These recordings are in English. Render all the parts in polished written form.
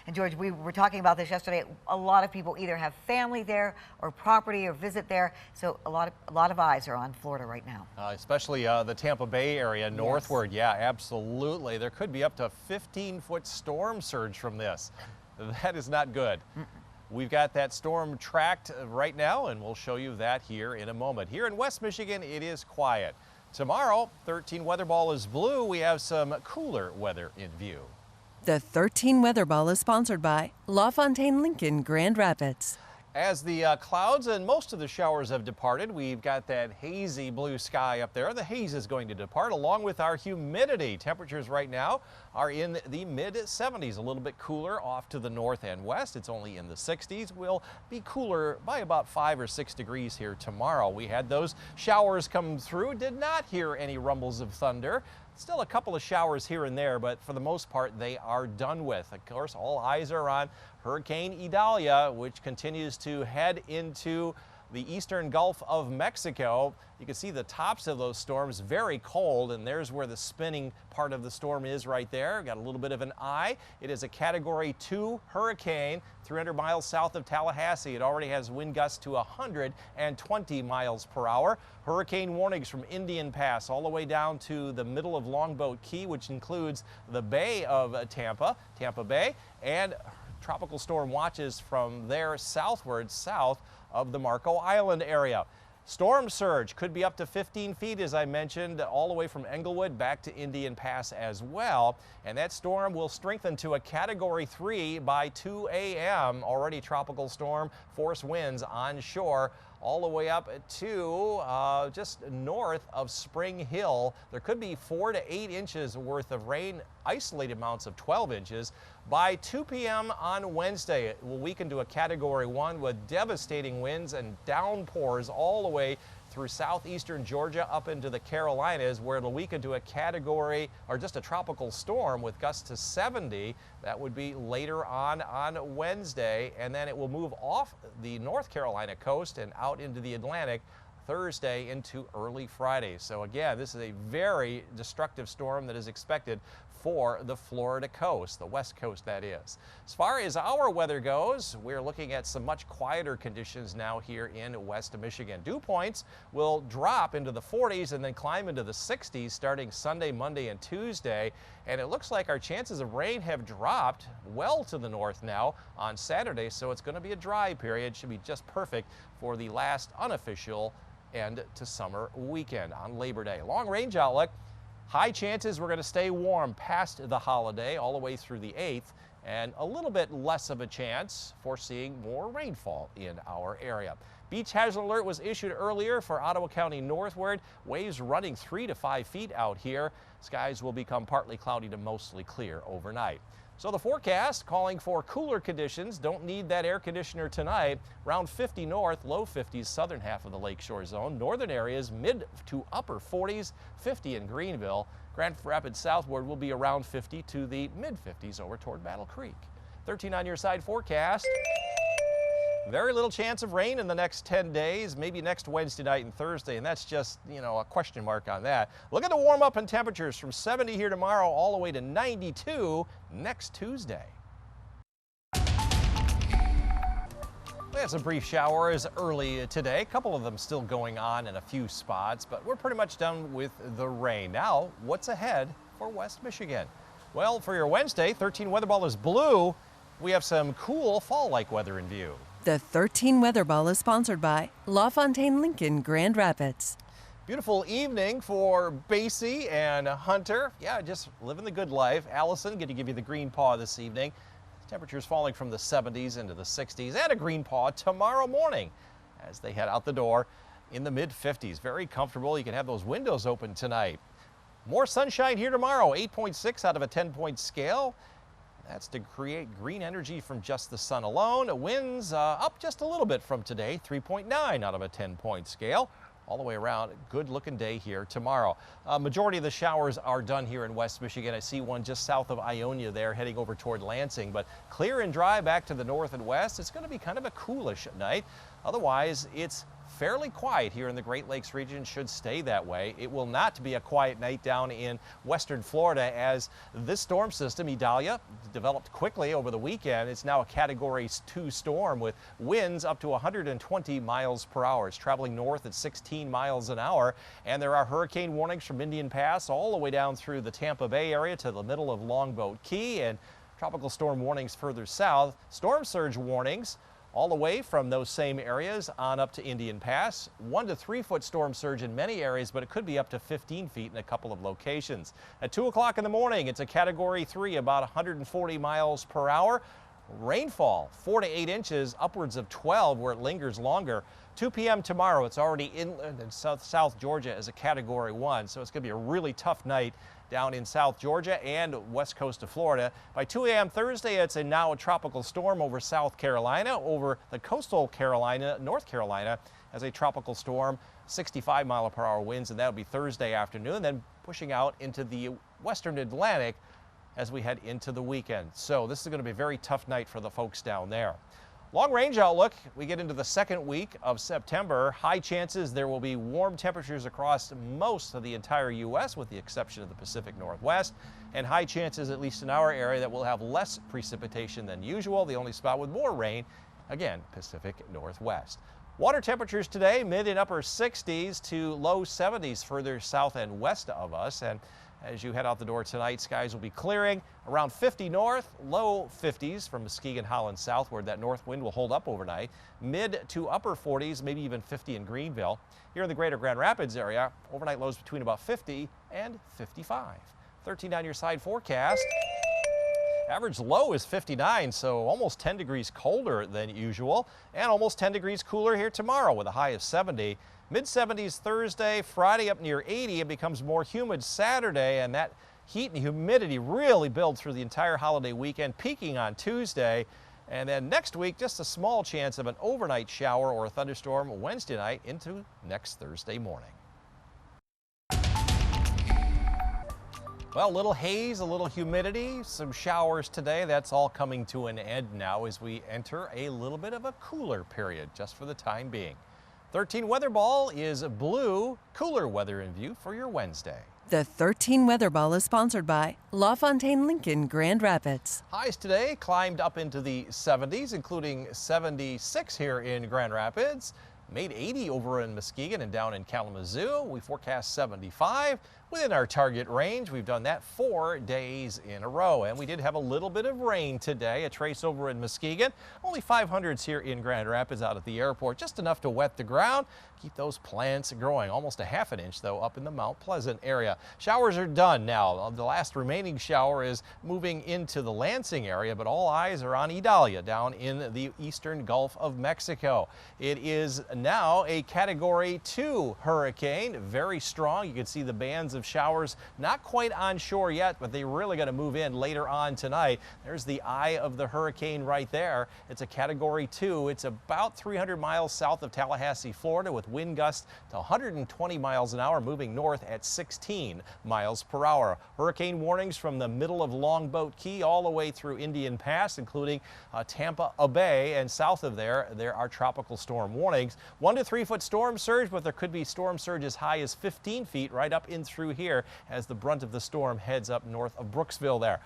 And George, we were talking about this yesterday. A lot of people either have family there or property or visit there. So a lot of eyes are on Florida right now. Especially the Tampa Bay area northward. Yeah, absolutely. There could be up to 15-foot storm surge from this. That is not good. We've got that storm tracked right now, and we'll show you that here in a moment. Here in West Michigan, it is quiet. Tomorrow, 13 weather ball is blue. We have some cooler weather in view. The 13 weather ball is sponsored by LaFontaine Lincoln Grand Rapids. As the clouds and most of the showers have departed, we've got that hazy blue sky up there. The haze is going to depart along with our humidity. Temperatures right now are in the mid-70s, a little bit cooler off to the north and west. It's only in the 60s. We'll be cooler by about 5 or 6 degrees here tomorrow. We had those showers come through, did not hear any rumbles of thunder. Still a couple of showers here and there, but for the most part, they are done with. Of course, all eyes are on Hurricane Idalia, which continues to head into the eastern Gulf of Mexico. You can see the tops of those storms very cold, and there's where the spinning part of the storm is right there. Got a little bit of an eye. It is a Category 2 hurricane, 300 miles south of Tallahassee. It already has wind gusts to 120 miles per hour. Hurricane warnings from Indian Pass all the way down to the middle of Longboat Key, which includes the Bay of Tampa Bay, and tropical storm watches from there southward, south of the Marco Island area. Storm surge could be up to 15 feet, as I mentioned, all the way from Englewood back to Indian Pass as well. And that storm will strengthen to a Category 3 by 2 a.m. Already tropical storm force winds onshore all the way up to just north of Spring Hill. There could be 4 to 8 inches worth of rain, isolated amounts of 12 inches. By 2 p.m. on Wednesday, it will weaken to a Category 1 with devastating winds and downpours all the way through southeastern Georgia up into the Carolinas, where it'll weaken to a category or just a tropical storm with gusts to 70. That would be later on Wednesday, and then it will move off the North Carolina coast and out into the Atlantic Thursday into early Friday. So again, this is a very destructive storm that is expected for the Florida coast, the west coast that is. As far as our weather goes, we're looking at some much quieter conditions now here in West Michigan. Dew points will drop into the 40s and then climb into the 60s starting Sunday, Monday, and Tuesday. And it looks like our chances of rain have dropped well to the north now on Saturday, so it's going to be a dry period. Should be just perfect for the last unofficial end to summer weekend on Labor Day. Long range outlook. High chances we're going to stay warm past the holiday all the way through the 8th, and a little bit less of a chance for seeing more rainfall in our area. Beach hazard alert was issued earlier for Ottawa County northward. Waves running 3 to 5 feet out here. Skies will become partly cloudy to mostly clear overnight. So the forecast calling for cooler conditions. Don't need that air conditioner tonight. Around 50 north, low 50s southern half of the lakeshore zone. Northern areas mid to upper 40s, 50 in Greenville. Grand Rapids southward will be around 50 to the mid 50s over toward Battle Creek. 13 on your side forecast. Very little chance of rain in the next 10 days, maybe next Wednesday night and Thursday, and that's just, a question mark on that. Look at the warm up in temperatures from 70 here tomorrow all the way to 92 next Tuesday. We had some brief showers early today, a couple of them still going on in a few spots, but we're pretty much done with the rain. Now, what's ahead for West Michigan? Well, for your Wednesday, 13 weather ball is blue. We have some cool fall-like weather in view. The 13 weather ball is sponsored by LaFontaine Lincoln Grand Rapids. Beautiful evening for Basie and Hunter. Yeah, just living the good life. Allison, going to give you the green paw this evening. Temperatures falling from the 70s into the 60s, and a green paw tomorrow morning as they head out the door in the mid 50s. Very comfortable. You can have those windows open tonight. More sunshine here tomorrow, 8.6 out of a 10-point scale. That's to create green energy from just the sun alone. Winds up just a little bit from today, 3.9 out of a 10-point scale. All the way around, good looking day here tomorrow. Majority of the showers are done here in West Michigan. I see one just south of Ionia there heading over toward Lansing, but clear and dry back to the north and west. It's going to be kind of a coolish night. Otherwise, it's fairly quiet here in the Great Lakes region, should stay that way. It will not be a quiet night down in western Florida, as this storm system, Idalia, developed quickly over the weekend. It's now a Category 2 storm with winds up to 120 miles per hour. It's traveling north at 16 miles an hour, and there are hurricane warnings from Indian Pass all the way down through the Tampa Bay area to the middle of Longboat Key, and tropical storm warnings further south. Storm surge warnings all the way from those same areas on up to Indian Pass. 1 to 3 foot storm surge in many areas, but it could be up to 15 feet in a couple of locations. At 2 o'clock in the morning, it's a Category 3, about 140 miles per hour. Rainfall 4 to 8 inches, upwards of 12 where it lingers longer. 2 p.m. tomorrow, it's already inland in South Georgia as a Category 1, so it's going to be a really tough night down in South Georgia and west coast of Florida. By 2 a.m. Thursday, it's now a tropical storm over South Carolina, over the coastal North Carolina as a tropical storm, 65 mile per hour winds, and that'll be Thursday afternoon, then pushing out into the western Atlantic as we head into the weekend. So this is going to be a very tough night for the folks down there. Long range outlook, we get into the second week of September. High chances there will be warm temperatures across most of the entire U.S. with the exception of the Pacific Northwest, and high chances, at least in our area, that we'll have less precipitation than usual. The only spot with more rain, again, Pacific Northwest. Water temperatures today, mid and upper 60s to low 70s further south and west of us. And as you head out the door tonight, skies will be clearing around 50 north, low 50s from Muskegon, Holland southward. That north wind will hold up overnight. Mid to upper 40s, maybe even 50 in Greenville. Here in the greater Grand Rapids area, overnight lows between about 50 and 55. 13 on your side forecast. Average low is 59, so almost 10 degrees colder than usual, and almost 10 degrees cooler here tomorrow with a high of 70. Mid-70s Thursday, Friday up near 80. It becomes more humid Saturday, and that heat and humidity really build through the entire holiday weekend, peaking on Tuesday. And then next week, just a small chance of an overnight shower or a thunderstorm Wednesday night into next Thursday morning. Well, a little haze, a little humidity, some showers today. That's all coming to an end now as we enter a little bit of a cooler period just for the time being. 13 Weather Ball is blue, cooler weather in view for your Wednesday. The 13 Weather Ball is sponsored by LaFontaine Lincoln Grand Rapids. Highs today climbed up into the 70s, including 76 here in Grand Rapids. Made 80 over in Muskegon and down in Kalamazoo. We forecast 75 within our target range. We've done that 4 days in a row, and we did have a little bit of rain today, a trace over in Muskegon. Only 500s here in Grand Rapids out at the airport, just enough to wet the ground, keep those plants growing. Almost a half an inch though up in the Mount Pleasant area. Showers are done now. The last remaining shower is moving into the Lansing area, but all eyes are on Idalia down in the eastern Gulf of Mexico. It is now a Category 2 hurricane, very strong. You can see the bands of showers not quite on shore yet, but they're really going to move in later on tonight. There's the eye of the hurricane right there. It's a Category 2. It's about 300 miles south of Tallahassee, Florida, with wind gusts to 120 miles an hour, moving north at 16 miles per hour. Hurricane warnings from the middle of Longboat Key all the way through Indian Pass, including Tampa Bay, and south of there are tropical storm warnings. 1 to 3 foot storm surge, but there could be storm surge as high as 15 feet right up in through here as the brunt of the storm heads up north of Brooksville there.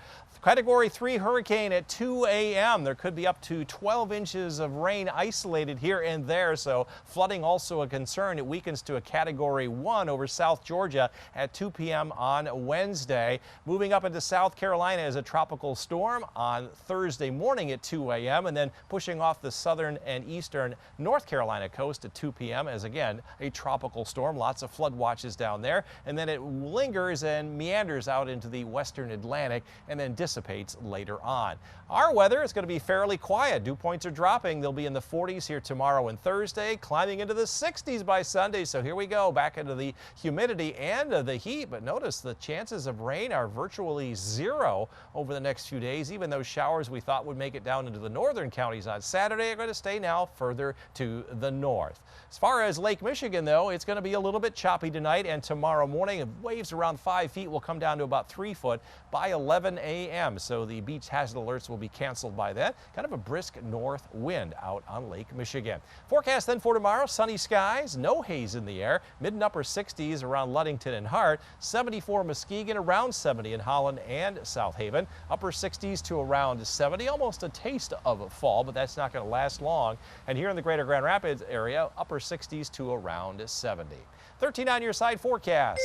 Category 3 hurricane at 2 a.m. There could be up to 12 inches of rain isolated here and there, so flooding also a concern. It weakens to a Category 1 over South Georgia at 2 p.m. on Wednesday. Moving up into South Carolina as a tropical storm on Thursday morning at 2 a.m. and then pushing off the southern and eastern North Carolina coast at 2 p.m. as again a tropical storm. Lots of flood watches down there, and then it lingers and meanders out into the western Atlantic and then dissipates later on. Our weather is going to be fairly quiet. Dew points are dropping. They'll be in the 40s here tomorrow and Thursday, climbing into the 60s by Sunday. So here we go, back into the humidity and the heat. But notice the chances of rain are virtually zero over the next few days. Even those showers we thought would make it down into the northern counties on Saturday are going to stay now further to the north. As far as Lake Michigan, though, it's going to be a little bit choppy tonight and tomorrow morning. waves around 5 feet will come down to about 3 foot by 11 a.m. So the beach hazard alerts will be canceled by then. Kind of a brisk north wind out on Lake Michigan. Forecast then for tomorrow, sunny skies, no haze in the air, mid and upper 60s around Ludington and Hart, 74 Muskegon, around 70 in Holland and South Haven, upper 60s to around 70, almost a taste of fall, but that's not going to last long. And here in the greater Grand Rapids area, upper 60s to around 70. 13 on your side forecast.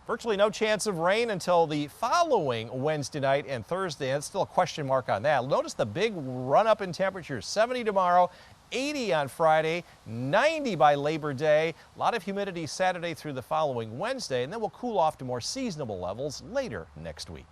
Virtually no chance of rain until the following Wednesday night and Thursday. It's still a question mark on that. Notice the big run up in temperatures. 70 tomorrow, 80 on Friday, 90 by Labor Day. A lot of humidity Saturday through the following Wednesday, and then we'll cool off to more seasonable levels later next week.